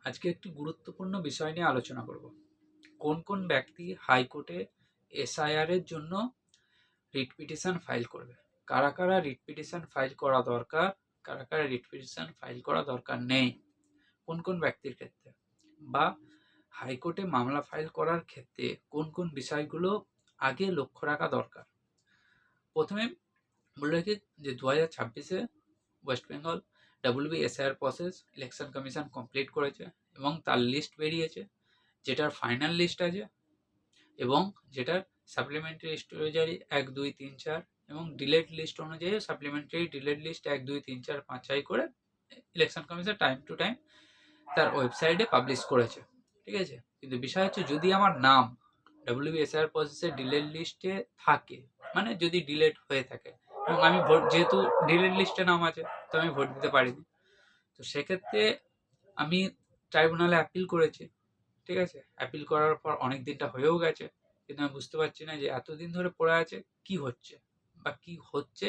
আজকে একটি গুরুত্বপূর্ণ বিষয় নিয়ে আলোচনা করব। কোন কোন ব্যক্তি হাইকোর্টে এসআইআর এর জন্য রিট পিটিশন ফাইল করবে, কারা কারা রিট পিটিশন ফাইল করা দরকার, কারা কারা রিট পিটিশন ফাইল করা দরকার নেই, কোন কোন ব্যক্তির ক্ষেত্রে, বা হাইকোর্টে মামলা ফাইল করার ক্ষেত্রে কোন কোন বিষয়গুলো আগে লক্ষ্য রাখা দরকার। প্রথমে বলে রাখি যে 2026-এ West Bengal WBSIR process election commission complete করেছে এবং তার লিস্ট বেরিয়েছে, যেটার ফাইনাল লিস্ট আছে এবং যেটার সাপ্লিমেন্টারি স্টোরেজারি 1, 2, 3, 4 এবং ডিলেট লিস্ট অনুযায়ী সাপ্লিমেন্টারি ডিলেট লিস্ট 1, 2, 3, 4, 5 করে election commission time to time তার ওয়েবসাইটে পাবলিশ করেছে। ঠিক আছে, কিন্তু বিষয় হচ্ছে যদি আমার নাম WBSIR প্রসেসের ডিলেট লিস্টে থাকে, মানে যদি ডিলেট হয়ে থাকে এবং আমি ভোট, যেহেতু ডিলেট লিস্টে নাম আছে তো আমি ভোট দিতে পারিনি, তো সেক্ষেত্রে আমি ট্রাইব্যুনালে অ্যাপিল করেছি। ঠিক আছে, অ্যাপিল করার পর অনেক দিনটা হয়েও গেছে, কিন্তু আমি বুঝতে পারছি না যে এতদিন ধরে পড়ে আছে কি হচ্ছে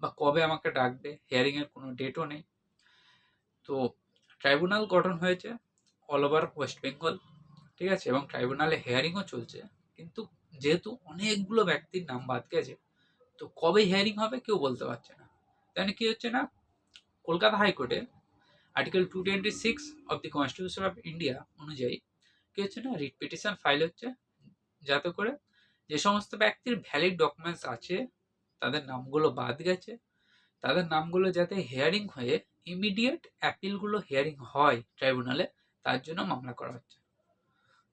বা কবে আমাকে ডাকবে। হিয়ারিং এর কোনো ডেটও নেই। তো ট্রাইব্যুনাল গঠন হয়েছে অল ওভার ওয়েস্ট বেঙ্গল। ঠিক আছে, এবং ট্রাইব্যুনালে হিয়ারিংও চলছে, কিন্তু যেহেতু অনেকগুলো ব্যক্তির নাম বাদ গেছে, তো কবে হিয়ারিং হবে কেউ বলতে পারছে না। তাই কি হচ্ছে না, কলকাতা হাইকোর্টে article 226 of the constitution of India অনুযায়ী কি হচ্ছে না, রিট পিটিশন ফাইল হচ্ছে, যাতে করে যে সমস্ত ব্যক্তির ভ্যালিড ডকুমেন্টস আছে, তাদের নামগুলো বাদ গেছে, তাদের নামগুলো যাতে হিয়ারিং হয়ে ইমিডিয়েট অ্যাপিলগুলো হিয়ারিং হয় ট্রাইব্যুনালে, তার জন্য মামলা করা হচ্ছে।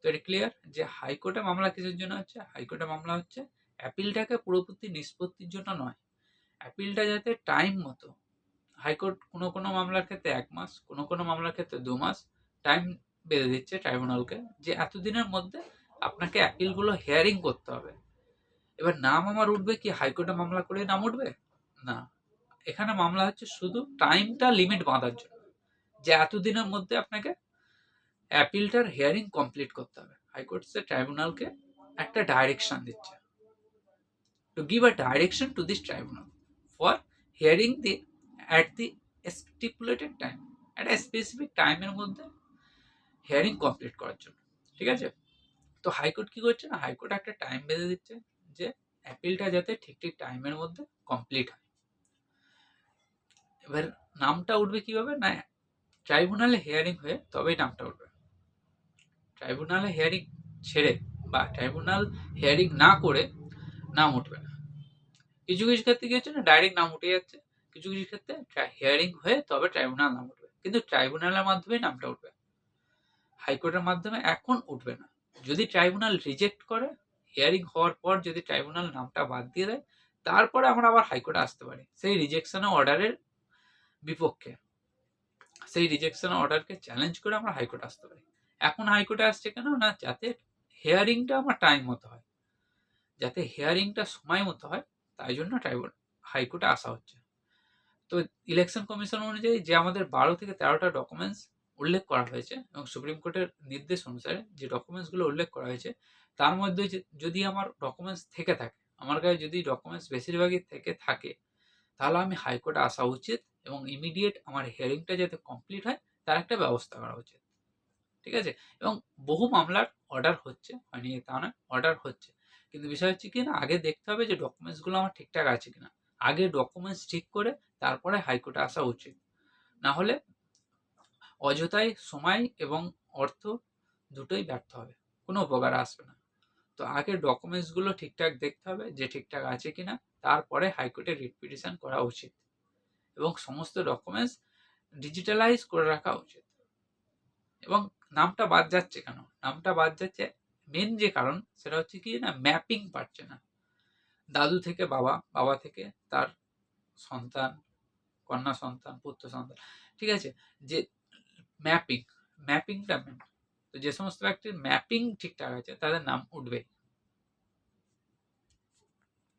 তো এটা ক্লিয়ার যে হাইকোর্টে মামলা কিসের জন্য হচ্ছে। হাইকোর্টে মামলা হচ্ছে অ্যাপিলটাকে পুরোপুরি নিষ্পত্তির জন্য নয়, অ্যাপিলটা যাতে টাইম মতো, হাইকোর্ট কোনো কোনো মামলার ক্ষেত্রে 1 মাস, কোনো কোনো মামলার ক্ষেত্রে 2 মাস টাইম বেঁধে দিচ্ছে ট্রাইব্যুনালকে, যে এতদিনের মধ্যে আপনাকে অ্যাপিলগুলো হিয়ারিং করতে হবে। এবার নাম আমার উঠবে কি হাইকোর্টে মামলা করে নাম উঠবে না, এখানে মামলা হচ্ছে শুধু টাইমটা লিমিট বাঁধার জন্য, যে এতদিনের মধ্যে আপনাকে অ্যাপিলটার হিয়ারিং কমপ্লিট করতে হবে। হাইকোর্ট সে ট্রাইব্যুনালকে একটা ডাইরেকশন দিচ্ছে, to give a direction to this tribunal for hearing the at the stipulated time, একটা স্পেসিফিক টাইমের মধ্যে হিয়ারিং কমপ্লিট করার জন্য। ঠিক আছে, তো হাইকোর্ট কি করছে না, হাইকোর্ট একটা টাইম বেঁধে দিচ্ছে যে অ্যাপিলটা যাতে ঠিক ঠিক টাইমের মধ্যে কমপ্লিট হয়। এবার নামটা উঠবে কিভাবে না, ট্রাইব্যুনালে হিয়ারিং হয়ে তবেই নামটা উঠবে। ট্রাইব্যুনালে হিয়ারিং ছেড়ে বা ট্রাইব্যুনাল হিয়ারিং না করে নাম উঠবে না। কিছু কিছু ক্ষেত্রে কি হচ্ছে না, ডাইরেক্ট নাম উঠে যাচ্ছে, কিছু কিছু ক্ষেত্রে হিয়ারিং হয়ে তবে ট্রাইব্যুনাল নাম উঠবে, কিন্তু ট্রাইব্যুনালের মাধ্যমেই নামটা উঠবে, হাইকোর্টের মাধ্যমে এখন উঠবে না। যদি ট্রাইব্যুনাল রিজেক্ট করে, হিয়ারিং হওয়ার পর যদি ট্রাইব্যুনাল নামটা বাদ দিয়ে দেয়, তারপরে আমরা আবার হাইকোর্টে আসতে পারি সেই রিজেকশন অর্ডারের বিপক্ষে, সেই রিজেকশন অর্ডারকে চ্যালেঞ্জ করে আমরা হাইকোর্টে আসতে পারি। এখন হাইকোর্টে আসছে কেন না, যাতে হিয়ারিংটা আমার টাইম মতো হয়, যাতে হিয়ারিংটা সময় মতো হয়, তাই জন্য হাইকোর্টে আসা হচ্ছে। তো ইলেকশন কমিশন অনুযায়ী যে আমাদের 12 থেকে 13টা ডকুমেন্টস উল্লেখ করা হয়েছে এবং সুপ্রিম কোর্টের নির্দেশ অনুসারে যে ডকুমেন্টসগুলো উল্লেখ করা হয়েছে, তার মধ্যে যদি আমার ডকুমেন্টস থেকে থাকে, আমার কাছে যদি ডকুমেন্টস বেশিরভাগই থেকে থাকে, তাহলে আমি হাইকোর্টে আসা উচিত এবং ইমিডিয়েট আমার হিয়ারিংটা যাতে কমপ্লিট হয় তার একটা ব্যবস্থা করা উচিত। ঠিক আছে, এবং বহু মামলার অর্ডার হচ্ছে, হয়নি তা নয়, অর্ডার হচ্ছে, কিন্তু বিষয় হচ্ছে কি না, আগে দেখতে হবে যে ডকুমেন্টসগুলো আমার ঠিকঠাক আছে কিনা। আগে ডকুমেন্টস ঠিক করে তারপরে হাইকোর্টে আসা উচিত, না হলে অযথাই সময় এবং অর্থ দুটোই ব্যর্থ হবে, কোনো উপকার আসবে না। তো আগে ডকুমেন্টসগুলো ঠিকঠাক দেখতে হবে যে ঠিকঠাক আছে কিনা, তারপরে হাইকোর্টে রিট পিটিশন করা উচিত এবং সমস্ত ডকুমেন্টস ডিজিটালাইজ করে রাখা উচিত। এবং নামটা বাদ যাচ্ছে কেন, নামটা বাদ যাচ্ছে মেন যে কারণ সেটা হচ্ছে কি না, ম্যাপিং পাচ্ছে না, দাদু থেকে বাবা, বাবা থেকে তার সন্তান, কন্যা সন্তান, পুত্র সন্তান। ঠিক আছে, যে ম্যাপিংটা মেন। তো যে সমস্ত ব্যক্তির ম্যাপিং ঠিকঠাক আছে তাদের নাম উঠবে।